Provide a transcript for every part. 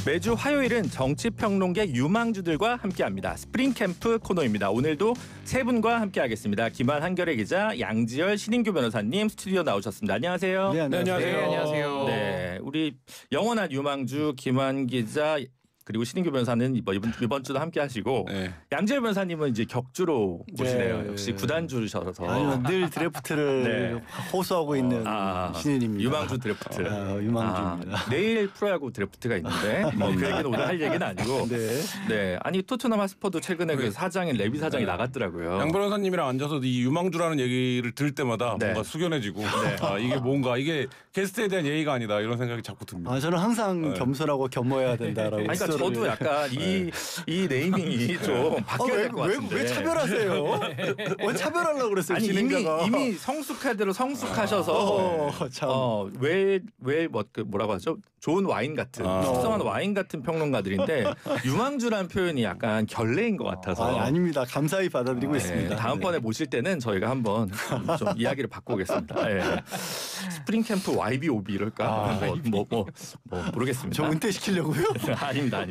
매주 화요일은 정치평론계 유망주들과 함께합니다. 스프링캠프 코너입니다. 오늘도 세 분과 함께하겠습니다. 김한 한겨레 기자, 양지열 신인규 변호사님 스튜디오 나오셨습니다. 안녕하세요. 네, 안녕하세요. 네, 안녕하세요. 네, 우리 영원한 유망주 김한 기자 그리고 신인규 변호사는 이번 주도 함께하시고 네. 양지열 변호사님은 이제 격주로 보시네요. 네. 역시 구단주셔서 아니요, 늘 드래프트를 호소하고 있는 신인입니다. 유망주 드래프트. 유망주입니다. 내일 프로야구 드래프트가 있는데 그 얘기는 오늘 할 얘기는 아니고. 네. 아니 토트넘 하스퍼도 최근에 그 사장인 레비 사장이 나갔더라고요. 양 변호사님이랑 앉아서 이 유망주라는 얘기를 들을 때마다 뭔가 숙연해지고 이게 뭔가 이게 게스트에 대한 예의가 아니다 이런 생각이 자꾸 듭니다. 저는 항상 겸손하고 겸허해야 된다라고. 그러니까 저도 약간 이 네이밍이 좀 바뀌어야 될 것 같은데. 왜 차별하세요? 왜 차별하려고 그랬어요? 아니 이미 성숙할 대로 성숙하셔서 뭐라고 하죠? 좋은 와인 같은 숙성한 와인 같은 평론가들인데 유망주라는 표현이 약간 결례인 것 같아서. 아닙니다. 감사히 받아들이고 있습니다. 다음번에 모실 때는 저희가 한번 좀 이야기를 바꾸겠습니다. 스프링캠프 YBOB 이럴까? 모르겠습니다. 저 은퇴시키려고요? 아닙니다.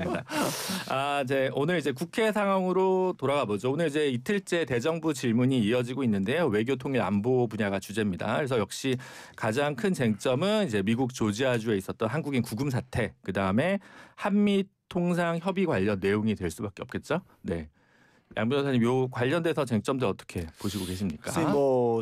이제 오늘 이제 국회 상황으로 돌아가 보죠. 오늘 이제 이틀째 대정부 질문이 이어지고 있는데요. 외교 통일 안보 분야가 주제입니다. 그래서 역시 가장 큰 쟁점은 이제 미국 조지아주에 있었던 한국인 구금 사태, 그 다음에 한미 통상 협의 관련 내용이 될 수밖에 없겠죠. 네. 양 변호사님, 요 관련돼서 쟁점들 어떻게 보시고 계십니까?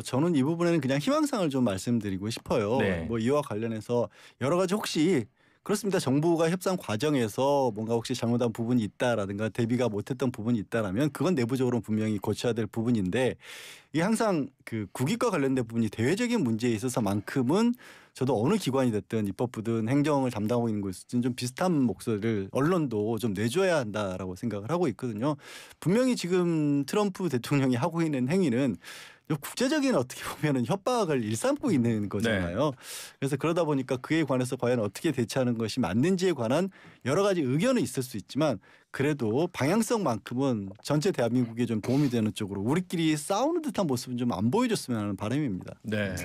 저는 이 부분에는 그냥 희망사항을 좀 말씀드리고 싶어요. 네. 이와 관련해서 여러 가지 혹시 그렇습니다. 정부가 협상 과정에서 뭔가 혹시 잘못한 부분이 있다라든가 대비가 못했던 부분이 있다라면 그건 내부적으로 분명히 고쳐야 될 부분인데 이게 항상 그 국익과 관련된 부분이 대외적인 문제에 있어서만큼은 저도 어느 기관이 됐든 입법부든 행정을 담당하고 있는 곳은 좀 비슷한 목소리를 언론도 좀 내줘야 한다라고 생각을 하고 있거든요. 분명히 지금 트럼프 대통령이 하고 있는 행위는 국제적인 어떻게 보면은 협박을 일삼고 있는 거잖아요. 그래서 그러다 보니까 그에 관해서 과연 어떻게 대처하는 것이 맞는지에 관한 여러 가지 의견은 있을 수 있지만 그래도 방향성만큼은 전체 대한민국에 좀 도움이 되는 쪽으로 우리끼리 싸우는 듯한 모습은 좀 안 보여줬으면 하는 바람입니다. 네.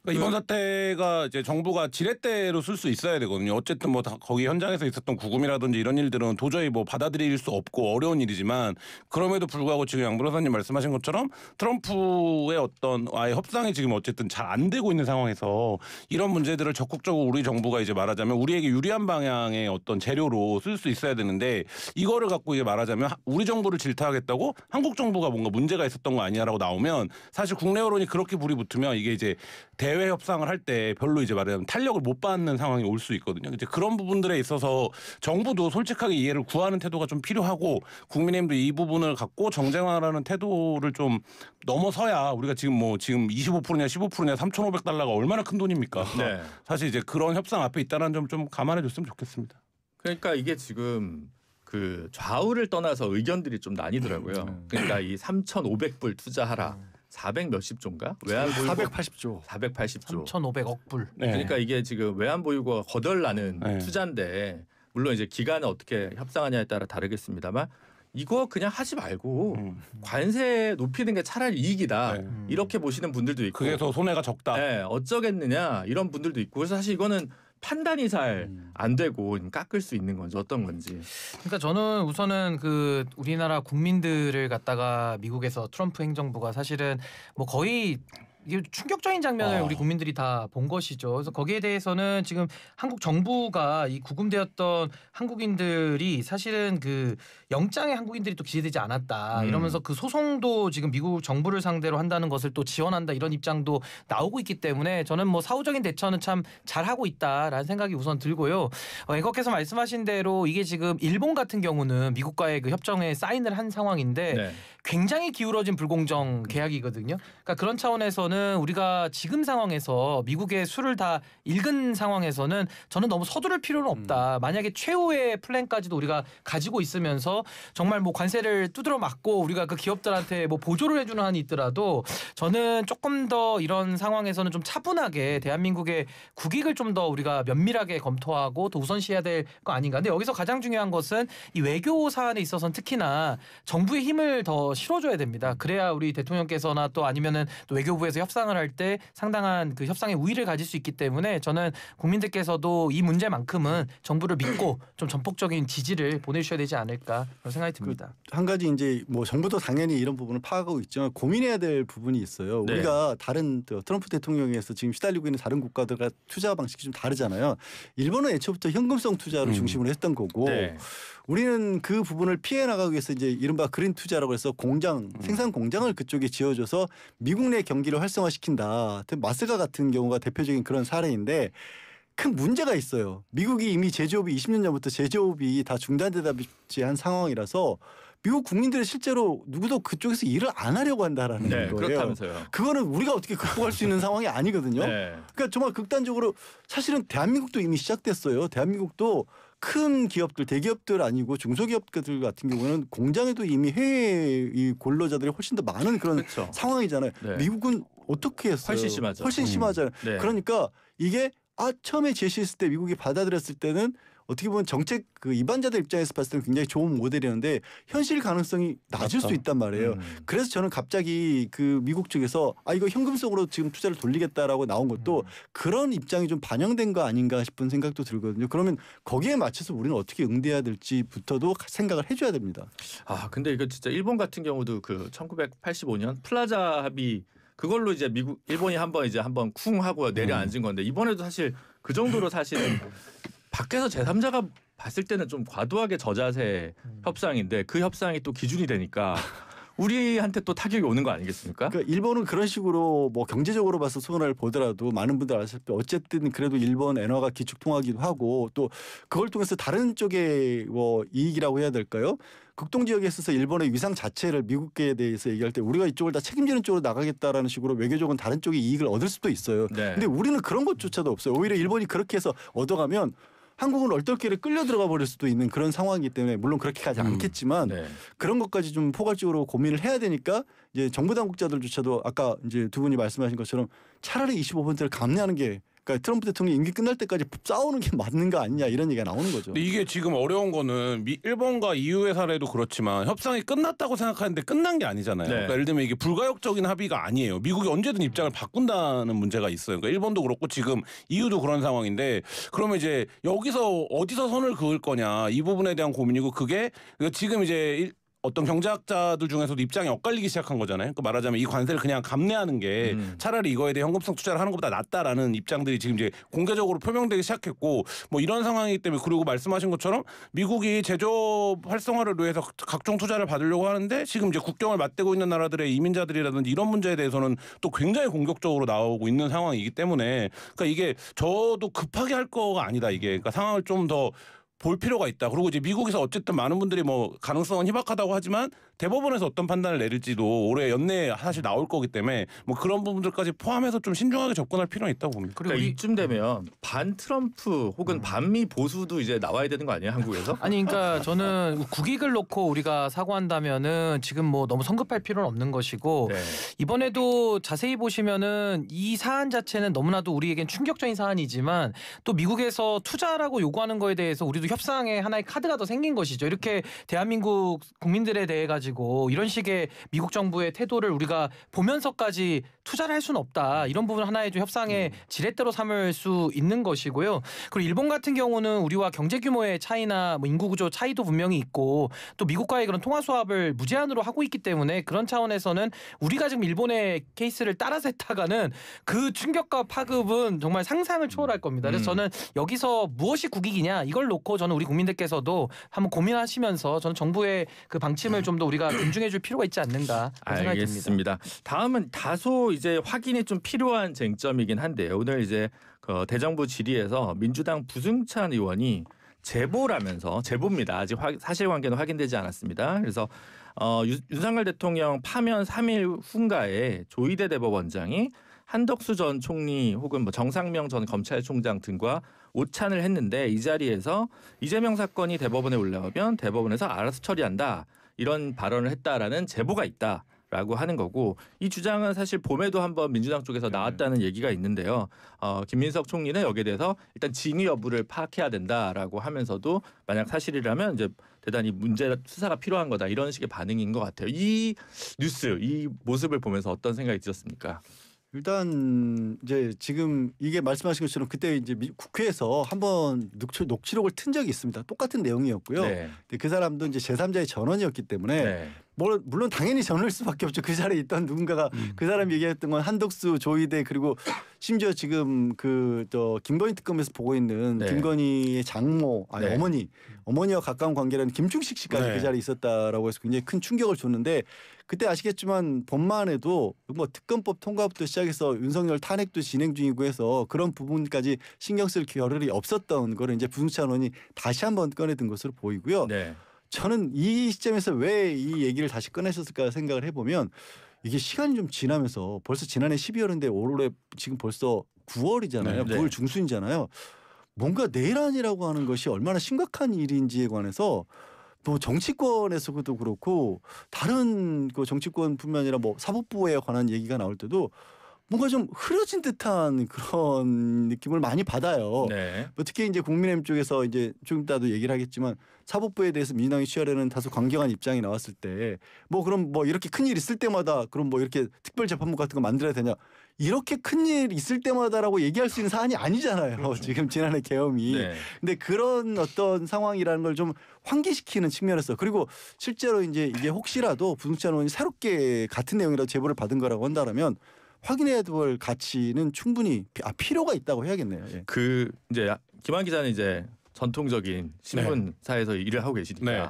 이번 사태가 이제 정부가 지렛대로 쓸 수 있어야 되거든요. 어쨌든 거기 현장에서 있었던 구금이라든지 이런 일들은 도저히 받아들일 수 없고 어려운 일이지만 그럼에도 불구하고 지금 양 변호사님 말씀하신 것처럼 트럼프의 와의 협상이 지금 어쨌든 잘 안 되고 있는 상황에서 이런 문제들을 적극적으로 우리 정부가 이제 말하자면 우리에게 유리한 방향의 어떤 재료로 쓸 수 있어야 되는데 이거를 갖고 이제 말하자면 우리 정부를 질타하겠다고 한국 정부가 뭔가 문제가 있었던 거 아니냐라고 나오면 사실 국내 여론이 그렇게 불이 붙으면 이게 이제 대외 협상을 할 때 별로 이제 말하자면 탄력을 못 받는 상황이 올 수 있거든요. 이제 그런 부분들에 있어서 정부도 솔직하게 이해를 구하는 태도가 좀 필요하고 국민의힘도 이 부분을 갖고 정쟁화라는 태도를 좀 넘어서야 우리가 지금 25%냐 15%냐 3,500달러가 얼마나 큰 돈입니까? 네. 사실 이제 그런 협상 앞에 있다는 점 좀 감안해 줬으면 좋겠습니다. 그러니까 이게 지금 그 좌우를 떠나서 의견들이 좀 나뉘더라고요. 그러니까 이 3,500불 투자하라. 400 몇십 조인가? 외환보유고 480조. 480조. 3,500억 불. 네. 그러니까 이게 지금 외환보유고가 거덜나는 투자인데 물론 이제 기간을 어떻게 협상하냐에 따라 다르겠습니다만 이거 그냥 하지 말고 관세 높이는 게 차라리 이익이다. 이렇게 보시는 분들도 있고. 그게 더 손해가 적다. 네, 어쩌겠느냐 이런 분들도 있고. 그래서 사실 이거는 판단이 잘 안 되고 깎을 수 있는 건지 어떤 건지. 그러니까 저는 우선은 그 우리나라 국민들을 갖다가 미국에서 트럼프 행정부가 사실은 거의 이게 충격적인 장면을 우리 국민들이 다 본 것이죠. 그래서 거기에 대해서는 지금 한국 정부가 이 구금되었던 한국인들이 사실은 그 영장에 한국인들이 또 기재되지 않았다 이러면서 그 소송도 지금 미국 정부를 상대로 한다는 것을 또 지원한다 이런 입장도 나오고 있기 때문에 저는 사후적인 대처는 참 잘하고 있다라는 생각이 우선 들고요. 앵커께서 말씀하신 대로 이게 지금 일본 같은 경우는 미국과의 그 협정에 사인을 한 상황인데 굉장히 기울어진 불공정 계약이거든요. 그러니까 그런 차원에서는 우리가 지금 상황에서 미국의 수를 다 읽은 상황에서는 저는 너무 서두를 필요는 없다. 만약에 최후의 플랜까지도 우리가 가지고 있으면서 정말 관세를 두드러 맞고 우리가 그 기업들한테 보조를 해주는 한이 있더라도 저는 조금 더 이런 상황에서는 좀 차분하게 대한민국의 국익을 좀 더 우리가 면밀하게 검토하고 더 우선시해야 될 거 아닌가. 근데 여기서 가장 중요한 것은 이 외교 사안에 있어서는 특히나 정부의 힘을 더 실어줘야 됩니다. 그래야 우리 대통령께서나 또 아니면은 또 외교부에서 협상을 할 때 상당한 그 협상의 우위를 가질 수 있기 때문에 저는 국민들께서도 이 문제만큼은 정부를 믿고 좀 전폭적인 지지를 보내주셔야 되지 않을까 그런 생각이 듭니다. 한 가지 이제 뭐 정부도 당연히 이런 부분을 파악하고 있지만 고민해야 될 부분이 있어요. 네. 우리가 다른 트럼프 대통령에서 지금 시달리고 있는 다른 국가들과 투자 방식이 좀 다르잖아요. 일본은 애초부터 현금성 투자를 중심으로 했던 거고 네. 우리는 그 부분을 피해 나가기 위해서 이제 이른바 그린 투자라고 해서 공장 생산 공장을 그쪽에 지어줘서 미국 내 경기를 활성화시킨다. 마스가 같은 경우가 대표적인 그런 사례인데 큰 문제가 있어요. 미국이 이미 제조업이 20년 전부터 제조업이 다 중단되다시피 한 상황이라서 미국 국민들이 실제로 누구도 그쪽에서 일을 안 하려고 한다라는 네, 거예요. 그렇다면서요. 그거는 우리가 어떻게 극복할 수 있는 상황이 아니거든요. 네. 그러니까 정말 극단적으로 사실은 대한민국도 이미 시작됐어요. 대한민국도 큰 기업들, 대기업들 아니고 중소기업들 같은 경우는 공장에도 이미 해외 이 근로자들이 훨씬 더 많은 그런 그렇죠. 상황이잖아요. 네. 미국은 어떻게 했어요? 훨씬 심하죠. 훨씬 심하잖아요. 네. 그러니까 이게 처음에 제시했을 때 미국이 받아들였을 때는 어떻게 보면 정책 그 입안자들 입장에서 봤을 때는 굉장히 좋은 모델이었는데 현실 가능성이 낮을 맞죠. 수 있단 말이에요. 그래서 저는 갑자기 그 미국 측에서 이거 현금성으로 지금 투자를 돌리겠다라고 나온 것도 그런 입장이 좀 반영된 거 아닌가 싶은 생각도 들거든요. 그러면 거기에 맞춰서 우리는 어떻게 응대해야 될지부터도 생각을 해줘야 됩니다. 아 근데 이거 진짜 일본 같은 경우도 그 1985년 플라자 합의 그걸로 이제 일본이 한번 쿵 하고 내려앉은 건데 이번에도 사실 그 정도로 사실은 밖에서 제3자가 봤을 때는 좀 과도하게 저자세 협상인데 그 협상이 또 기준이 되니까 우리한테 또 타격이 오는 거 아니겠습니까? 그러니까 일본은 그런 식으로 뭐 경제적으로 봐서 손해를 보더라도 많은 분들 아시다시피 어쨌든 그래도 일본 엔화가 기축통화기도 하고 또 그걸 통해서 다른 쪽의 뭐 이익이라고 해야 될까요? 극동 지역에 있어서 일본의 위상 자체를 미국에 대해서 얘기할 때 우리가 이쪽을 다 책임지는 쪽으로 나가겠다라는 식으로 외교적인 다른 쪽의 이익을 얻을 수도 있어요. 네. 근데 우리는 그런 것조차도 없어요. 오히려 일본이 그렇게 해서 얻어가면 한국은 얼떨결에 끌려 들어가 버릴 수도 있는 그런 상황이기 때문에 물론 그렇게 가지 않겠지만 네. 그런 것까지 좀 포괄적으로 고민을 해야 되니까 이제 정부 당국자들조차도 아까 이제 두 분이 말씀하신 것처럼 차라리 25%를 감내하는 게 그러니까 트럼프 대통령 임기 끝날 때까지 싸우는 게 맞는 거 아니냐 이런 얘기가 나오는 거죠. 근데 이게 지금 어려운 거는 일본과 EU의 사례도 그렇지만 협상이 끝났다고 생각하는데 끝난 게 아니잖아요. 네. 그러니까 예를 들면 이게 불가역적인 합의가 아니에요. 미국이 언제든 입장을 바꾼다는 문제가 있어요. 그러니까 일본도 그렇고 지금 EU도 그런 상황인데 그러면 이제 여기서 어디서 선을 그을 거냐 이 부분에 대한 고민이고 그게 지금 이제 어떤 경제학자들 중에서도 입장이 엇갈리기 시작한 거잖아요. 그러니까 말하자면 이 관세를 그냥 감내하는 게 차라리 이거에 대해 현금성 투자를 하는 것보다 낫다라는 입장들이 지금 이제 공개적으로 표명되기 시작했고 뭐 이런 상황이기 때문에 그리고 말씀하신 것처럼 미국이 제조업 활성화를 위해서 각종 투자를 받으려고 하는데 지금 이제 국경을 맞대고 있는 나라들의 이민자들이라든지 이런 문제에 대해서는 또 굉장히 공격적으로 나오고 있는 상황이기 때문에 그러니까 이게 저도 급하게 할 거가 아니다 이게 그러니까 상황을 좀 더 볼 필요가 있다. 그리고 이제 미국에서 어쨌든 많은 분들이 뭐 가능성은 희박하다고 하지만 대법원에서 어떤 판단을 내릴지도 올해 연내에 사실 나올 거기 때문에 뭐 그런 부분들까지 포함해서 좀 신중하게 접근할 필요는 있다고 봅니다. 그러니까 이쯤 되면 반 트럼프 혹은 반미 보수도 이제 나와야 되는 거 아니에요 한국에서? 아니 그러니까 저는 국익을 놓고 우리가 사고한다면은 지금 뭐 너무 성급할 필요는 없는 것이고 네. 이번에도 자세히 보시면은 이 사안 자체는 너무나도 우리에겐 충격적인 사안이지만 또 미국에서 투자라고 요구하는 거에 대해서 우리도 협상의 하나의 카드가 더 생긴 것이죠. 이렇게 대한민국 국민들에 대해 가지고 이런 식의 미국 정부의 태도를 우리가 보면서까지 투자를 할 수는 없다. 이런 부분 하나의 좀 협상의 지렛대로 삼을 수 있는 것이고요. 그리고 일본 같은 경우는 우리와 경제 규모의 차이나 뭐 인구 구조 차이도 분명히 있고 또 미국과의 그런 통화 수합을 무제한으로 하고 있기 때문에 그런 차원에서는 우리가 지금 일본의 케이스를 따라서 했다가는 그 충격과 파급은 정말 상상을 초월할 겁니다. 그래서 저는 여기서 무엇이 국익이냐 이걸 놓고 저는 우리 국민들께서도 한번 고민하시면서 저는 정부의 그 방침을 좀 더 우리가 존중해 줄 필요가 있지 않는가 생각이 듭니다. 알겠습니다. 다음은 다소 이제 확인이 좀 필요한 쟁점이긴 한데요. 오늘 이제 그 대정부 질의에서 민주당 부승찬 의원이 제보라면서 제보입니다. 아직 사실관계는 확인되지 않았습니다. 그래서 윤석열 대통령 파면 3일 후인가에 조희대 대법원장이 한덕수 전 총리 혹은 뭐 정상명 전 검찰총장 등과 오찬을 했는데 이 자리에서 이재명 사건이 대법원에 올라오면 대법원에서 알아서 처리한다. 이런 발언을 했다라는 제보가 있다. 라고 하는 거고 이 주장은 사실 봄에도 한번 민주당 쪽에서 나왔다는 얘기가 있는데요. 김민석 총리는 여기에 대해서 일단 진위 여부를 파악해야 된다라고 하면서도 만약 사실이라면 이제 대단히 수사가 필요한 거다 이런 식의 반응인 것 같아요. 이 뉴스, 이 모습을 보면서 어떤 생각이 드셨습니까? 일단 이제 지금 이게 말씀하신 것처럼 그때 이제 국회에서 한번 녹취록을 튼 적이 있습니다. 똑같은 내용이었고요. 네. 근데 그 사람도 이제 제3자의 전원이었기 때문에 네. 물론 당연히 전원일 수밖에 없죠. 그 자리에 있던 누군가가 그 사람이 얘기했던 건 한덕수, 조희대 그리고 심지어 지금 김건희 특검에서 보고 있는 네. 김건희의 장모, 아니 네. 어머니와 가까운 관계라는 김충식 씨까지 네. 그 자리에 있었다라고 해서 굉장히 큰 충격을 줬는데 그때 아시겠지만 봄만 해도 뭐 특검법 통과부터 시작해서 윤석열 탄핵도 진행 중이고 해서 그런 부분까지 신경 쓸 겨를이 없었던 거를 이제 부승찬 다시 한번 꺼내든 것으로 보이고요. 네. 저는 이 시점에서 왜 이 얘기를 다시 꺼내셨을까 생각을 해보면 이게 시간이 좀 지나면서 벌써 지난해 12월인데 올해 지금 벌써 9월이잖아요. 네. 9월 중순이잖아요. 뭔가 내일 아니라고 하는 것이 얼마나 심각한 일인지에 관해서 뭐 정치권에서도 그렇고 다른 그 정치권뿐만 아니라 뭐 사법부에 관한 얘기가 나올 때도 뭔가 좀 흐려진 듯한 그런 느낌을 많이 받아요. 네. 뭐 특히 이제 국민의힘 쪽에서 이제 좀 이따도 얘기를 하겠지만 사법부에 대해서 민주당이 취하려는 다소 강경한 입장이 나왔을 때 뭐 그럼 뭐 이렇게 큰일 있을 때마다 그럼 뭐 이렇게 특별재판부 같은 거 만들어야 되냐 이렇게 큰일 있을 때마다라고 얘기할 수 있는 사안이 아니잖아요. 그렇죠. 지금 지난해 계엄이. 네. 근데 그런 어떤 상황이라는 걸 좀 환기시키는 측면에서 그리고 실제로 이제 이게 혹시라도 부승찬 의원이 새롭게 같은 내용이라도 제보를 받은 거라고 한다면 확인해야 될 가치는 충분히 필요가 있다고 해야겠네요. 예. 그 이제 김한 기자는 이제 전통적인 신문사에서 일을 하고 계시니까 네.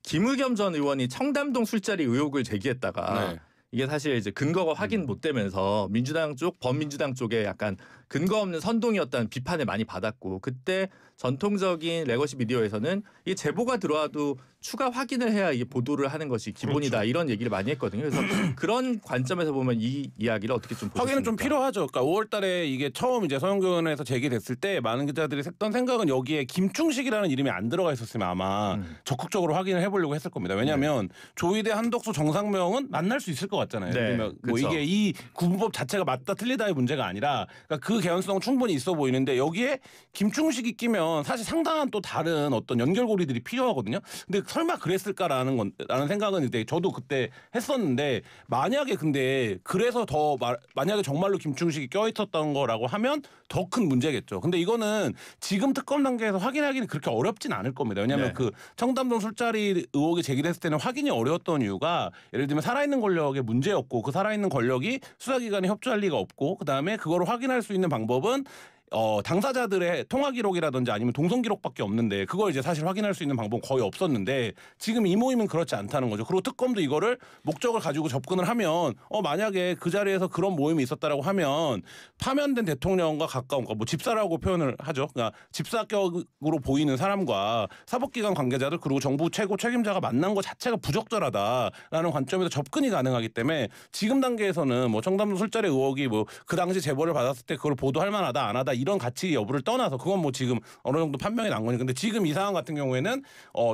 김의겸 전 의원이 청담동 술자리 의혹을 제기했다가 네. 이게 사실 이제 근거가 확인 못 되면서 민주당 쪽 범민주당 쪽에 약간 근거 없는 선동이었다는 비판을 많이 받았고 그때 전통적인 레거시 미디어에서는 이 제보가 들어와도 추가 확인을 해야 이게 보도를 하는 것이 기본이다 그렇죠. 이런 얘기를 많이 했거든요. 그래서 그런 관점에서 보면 이 이야기를 어떻게 좀 보셨습니까? 확인은 좀 필요하죠. 그러니까 5월달에 이게 처음 이제 서영교원에서 제기됐을 때 많은 기자들이 했던 생각은 여기에 김충식이라는 이름이 안 들어가 있었으면 아마 적극적으로 확인을 해보려고 했을 겁니다. 왜냐하면 조희대, 한덕수, 정상명은 만날 수 있을 것 같잖아요. 네, 그러면 뭐 그쵸. 이게 이 구분법 자체가 맞다 틀리다의 문제가 아니라 그러니까 그 개연성은 충분히 있어 보이는데 여기에 김충식이 끼면 사실 상당한 또 다른 어떤 연결고리들이 필요하거든요. 근데 설마 그랬을까라는 생각은 이제 저도 그때 했었는데 만약에 근데 그래서 만약에 정말로 김충식이 껴있었던 거라고 하면 더 큰 문제겠죠. 근데 이거는 지금 특검 단계에서 확인하기는 그렇게 어렵진 않을 겁니다. 왜냐하면 네. 그 청담동 술자리 의혹이 제기됐을 때는 확인이 어려웠던 이유가 예를 들면 살아있는 권력의 문제였고 그 살아있는 권력이 수사기관에 협조할 리가 없고 그다음에 그거를 확인할 수 있는 방법은 당사자들의 통화 기록이라든지 아니면 동선 기록밖에 없는데 그걸 이제 사실 확인할 수 있는 방법은 거의 없었는데 지금 이 모임은 그렇지 않다는 거죠. 그리고 특검도 이거를 목적을 가지고 접근을 하면 만약에 그 자리에서 그런 모임이 있었다라고 하면 파면된 대통령과 가까운 뭐 집사라고 표현을 하죠. 그러니까 집사격으로 보이는 사람과 사법기관 관계자들 그리고 정부 최고 책임자가 만난 것 자체가 부적절하다라는 관점에서 접근이 가능하기 때문에 지금 단계에서는 뭐 청담동 술자리 의혹이 뭐 그 당시 제보를 받았을 때 그걸 보도할 만하다 안 하다 이런 가치 여부를 떠나서 그건 뭐 지금 어느 정도 판명이 난 거니까 근데 지금 이 상황 같은 경우에는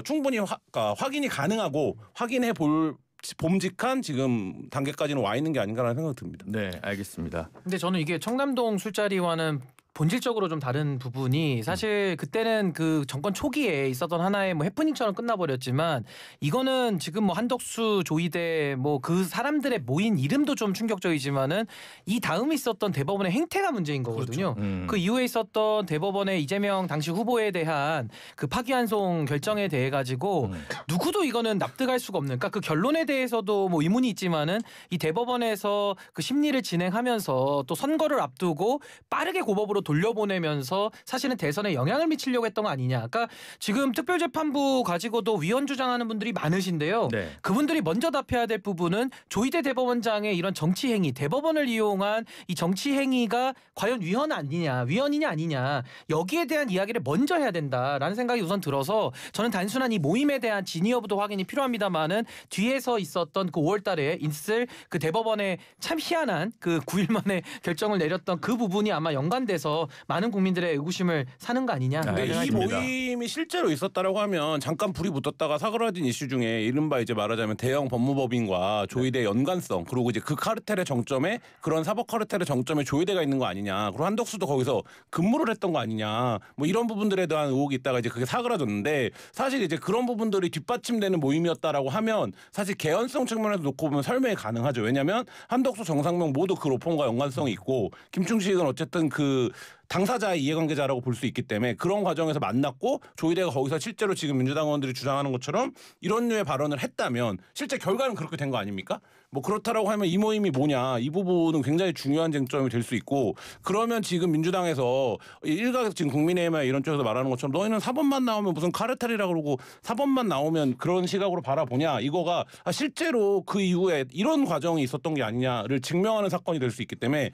충분히 확인이 가능하고 확인해 볼 봄직한 지금 단계까지는 와 있는 게 아닌가라는 생각이 듭니다. 네, 알겠습니다. 근데 저는 이게 청담동 술자리와는 본질적으로 좀 다른 부분이 사실 그때는 그 정권 초기에 있었던 하나의 뭐 해프닝처럼 끝나버렸지만 이거는 지금 뭐 한덕수, 조희대 뭐 그 사람들의 모인 이름도 좀 충격적이지만은 이 다음에 있었던 대법원의 행태가 문제인 거거든요. 그 이후에 있었던 대법원의 이재명 당시 후보에 대한 그 파기환송 결정에 대해 가지고 누구도 이거는 납득할 수가 없는 그러니까 그 결론에 대해서도 뭐 의문이 있지만은 이 대법원에서 그 심리를 진행하면서 또 선거를 앞두고 빠르게 고법으로 돌려보내면서 사실은 대선에 영향을 미치려고 했던 거 아니냐. 그러니까 지금 특별재판부 가지고도 위헌 주장하는 분들이 많으신데요. 네. 그분들이 먼저 답해야 될 부분은 조희대 대법원장의 이런 정치행위, 대법원을 이용한 이 정치행위가 과연 위헌이냐 아니냐. 여기에 대한 이야기를 먼저 해야 된다라는 생각이 우선 들어서 저는 단순한 이 모임에 대한 진위 여부도 확인이 필요합니다만은 뒤에서 있었던 그 5월 달에 있을 그 대법원의 참 희한한 그 9일 만에 결정을 내렸던 그 부분이 아마 연관돼서 통해서 많은 국민들의 의구심을 사는 거 아니냐. 네, 근데 이 알겠습니다. 모임이 실제로 있었다라고 하면 잠깐 불이 붙었다가 사그라진 이슈 중에 이른바 이제 말하자면 대형 법무법인과 조이대 연관성 그리고 이제 그 카르텔의 정점에 그런 사법 카르텔의 정점에 조이대가 있는 거 아니냐. 그리고 한덕수도 거기서 근무를 했던 거 아니냐. 뭐 이런 부분들에 대한 의혹이 있다가 이제 그게 사그라졌는데 사실 이제 그런 부분들이 뒷받침되는 모임이었다라고 하면 사실 개연성 측면에서 놓고 보면 설명이 가능하죠. 왜냐하면 한덕수, 정상명 모두 그 로펌과 연관성이 있고 김충식은 어쨌든 그 당사자의 이해관계자라고 볼 수 있기 때문에 그런 과정에서 만났고 조이대가 거기서 실제로 지금 민주당 의원들이 주장하는 것처럼 이런 류의 발언을 했다면 실제 결과는 그렇게 된 거 아닙니까? 뭐 그렇다라고 하면 이 모임이 뭐냐 이 부분은 굉장히 중요한 쟁점이 될 수 있고 그러면 지금 민주당에서 일각에서 지금 국민의힘이나 이런 쪽에서 말하는 것처럼 너희는 사법만 나오면 무슨 카르텔이라고 그러고 사법만 나오면 그런 시각으로 바라보냐 이거가 실제로 그 이후에 이런 과정이 있었던 게 아니냐를 증명하는 사건이 될 수 있기 때문에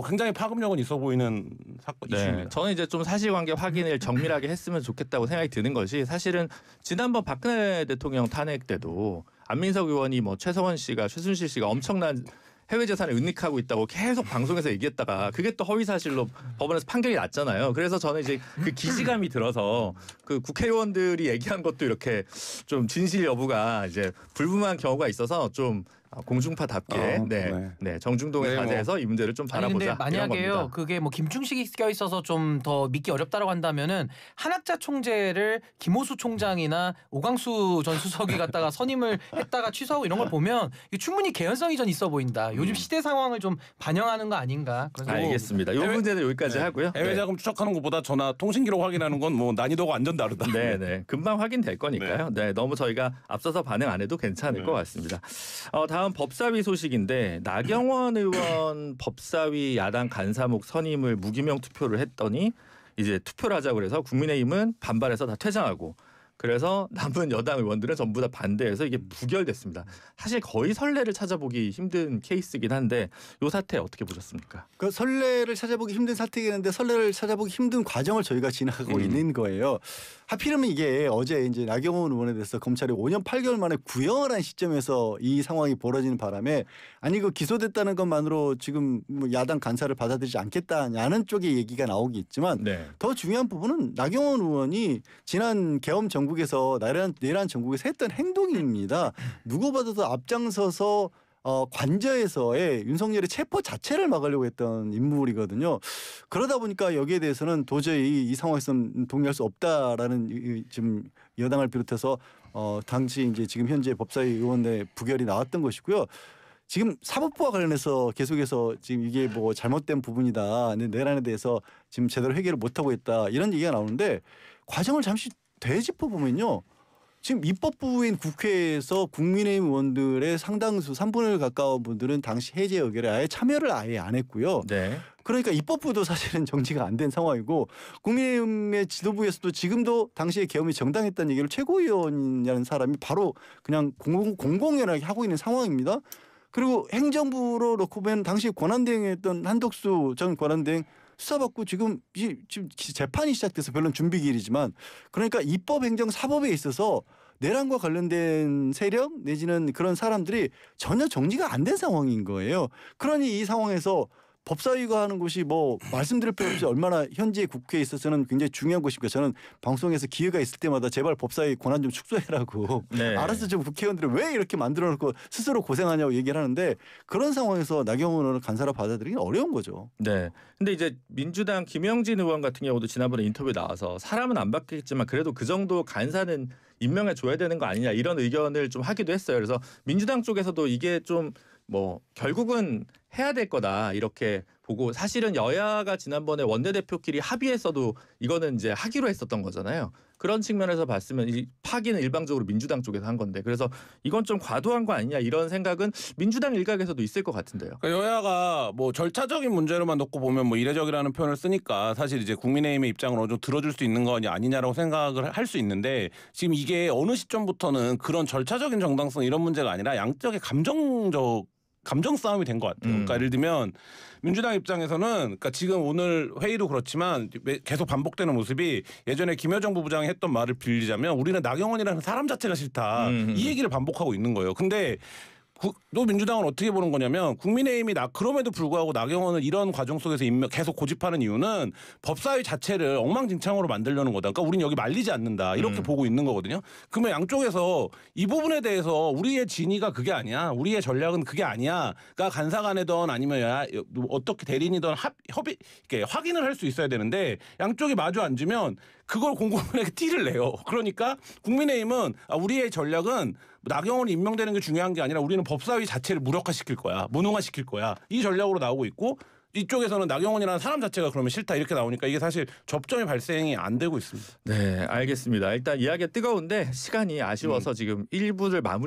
굉장히 파급력은 있어 보이는 사건 이슈입니다. 저는 이제 좀 사실관계 확인을 정밀하게 했으면 좋겠다고 생각이 드는 것이 사실은 지난번 박근혜 대통령 탄핵 때도 안민석 의원이 뭐 최성원 씨가 최순실 씨가 엄청난 해외 재산을 은닉하고 있다고 계속 방송에서 얘기했다가 그게 또 허위 사실로 법원에서 판결이 났잖아요. 그래서 저는 이제 그 기시감이 들어서 그 국회의원들이 얘기한 것도 이렇게 좀 진실 여부가 이제 불분명한 경우가 있어서 좀 공중파답게 네, 정중동에 네, 자세해서 이 문제를 좀 아니 바라보자. 근데 이런 만약에요 겁니다. 그게 뭐 김충식이 껴 있어서 좀 더 믿기 어렵다라고 한다면은 한학자 총재를 김호수 총장이나 오광수 전 수석이 갖다가 선임을 했다가 취소하고 이런 걸 보면 이게 충분히 개연성이 전 있어 보인다. 요즘 시대 상황을 좀 반영하는 거 아닌가. 그래서 알겠습니다. 이 문제는 여기까지 하고요. 해외 자금 추적하는 것보다 전화 통신 기록 확인하는 건 뭐 난이도가 완전 다르다. 네, 금방 확인될 거니까요. 네, 너무 저희가 앞서서 반응 안 해도 괜찮을 것 같습니다. 다음 법사위 소식인데 나경원 의원 법사위 야당 간사목 선임을 무기명 투표를 했더니 이제 투표를 하자고 그래서 국민의힘은 반발해서 다 퇴장하고 그래서 남은 여당 의원들은 전부 다 반대해서 이게 부결됐습니다. 사실 거의 선례를 찾아보기 힘든 케이스이긴 한데 이 사태 어떻게 보셨습니까? 그 선례를 찾아보기 힘든 사태이겠는데 선례를 찾아보기 힘든 과정을 저희가 지나가고 있는 거예요. 하필이면 이게 어제 이제 나경원 의원에 대해서 검찰이 5년 8개월 만에 구형을 한 시점에서 이 상황이 벌어지는 바람에 아니 그 기소됐다는 것만으로 지금 뭐 야당 간사를 받아들이지 않겠다냐는 쪽의 얘기가 나오기 있지만 더 중요한 부분은 나경원 의원이 지난 계엄 전국에서 내란 전국에서 했던 행동입니다. 누구 봐도 앞장서서 관저에서의 윤석열의 체포 자체를 막으려고 했던 인물이거든요. 그러다 보니까 여기에 대해서는 도저히 이 상황에서는 동의할 수 없다라는 지금 여당을 비롯해서 당시 이제 지금 현재 법사위 의원의 부결이 나왔던 것이고요. 지금 사법부와 관련해서 계속해서 지금 이게 뭐 잘못된 부분이다. 내란에 대해서 지금 제대로 해결을 못하고 있다. 이런 얘기가 나오는데 과정을 잠시 되짚어 보면요. 지금 입법부인 국회에서 국민의힘 의원들의 상당수 3분의 1 가까운 분들은 당시 해제 의결에 아예 참여를 아예 안 했고요. 그러니까 입법부도 사실은 정지가 안 된 상황이고 국민의힘의 지도부에서도 지금도 당시에 계엄이 정당했다는 얘기를 최고위원이라는 사람이 바로 그냥 공공연하게 하고 있는 상황입니다. 그리고 행정부로 놓고 보면 당시 권한대행했던 한덕수 전 권한대행 수사받고 지금 재판이 시작돼서 별론 준비기일이지만 그러니까 입법, 행정, 사법에 있어서 내란과 관련된 세력 내지는 그런 사람들이 전혀 정리가 안 된 상황인 거예요. 그러니 이 상황에서 법사위가 하는 것이 뭐 말씀드릴 필요 없이 얼마나 현재 국회에 있어서는 굉장히 중요한 것입니까? 저는 방송에서 기회가 있을 때마다 제발 법사위 권한 좀 축소해라고 알아서 좀 국회의원들이 왜 이렇게 만들어놓고 스스로 고생하냐고 얘기를 하는데 그런 상황에서 나경원 의원을 간사로 받아들이기 어려운 거죠. 네. 근데 이제 민주당 김영진 의원 같은 경우도 지난번에 인터뷰에 나와서 사람은 안 바뀌겠지만 그래도 그 정도 간사는 임명해 줘야 되는 거 아니냐 이런 의견을 좀 하기도 했어요. 그래서 민주당 쪽에서도 이게 좀 뭐 결국은 해야 될 거다 이렇게 보고 사실은 여야가 지난번에 원내대표끼리 합의했어도 이거는 이제 하기로 했었던 거잖아요. 그런 측면에서 봤으면 이 파기는 일방적으로 민주당 쪽에서 한 건데 그래서 이건 좀 과도한 거 아니냐 이런 생각은 민주당 일각에서도 있을 것 같은데요. 그러니까 여야가 뭐 절차적인 문제로만 놓고 보면 뭐 이례적이라는 표현을 쓰니까 사실 이제 국민의힘의 입장을 어느 정도 들어줄 수 있는 거 아니냐라고 생각을 할 수 있는데 지금 이게 어느 시점부터는 그런 절차적인 정당성 이런 문제가 아니라 양쪽의 감정 싸움이 된 것 같아요. 그러니까 예를 들면 민주당 입장에서는 그러니까 지금 오늘 회의도 그렇지만 계속 반복되는 모습이 예전에 김여정 부부장이 했던 말을 빌리자면 우리는 나경원이라는 사람 자체가 싫다. 이 얘기를 반복하고 있는 거예요. 근데 또 민주당은 어떻게 보는 거냐면 국민의힘이 그럼에도 불구하고 나경원을 이런 과정 속에서 계속 고집하는 이유는 법사위 자체를 엉망진창으로 만들려는 거다. 그러니까 우리는 여기 말리지 않는다. 이렇게 보고 있는 거거든요. 그러면 양쪽에서 이 부분에 대해서 우리의 진의가 그게 아니야. 우리의 전략은 그게 아니야.가 간사간이든 아니면 어떻게 대리인이든 협의 이렇게 확인을 할 수 있어야 되는데 양쪽이 마주 앉으면 그걸 공공연하게 티를 내요. 그러니까 국민의힘은 우리의 전략은 나경원이 임명되는 게 중요한 게 아니라 우리는 법사위 자체를 무력화시킬 거야. 무능화시킬 거야. 이 전략으로 나오고 있고 이쪽에서는 나경원이라는 사람 자체가 그러면 싫다 이렇게 나오니까 이게 사실 접점이 발생이 안 되고 있습니다. 네, 알겠습니다. 일단 이야기가 뜨거운데 시간이 아쉬워서 지금 1부를 마무리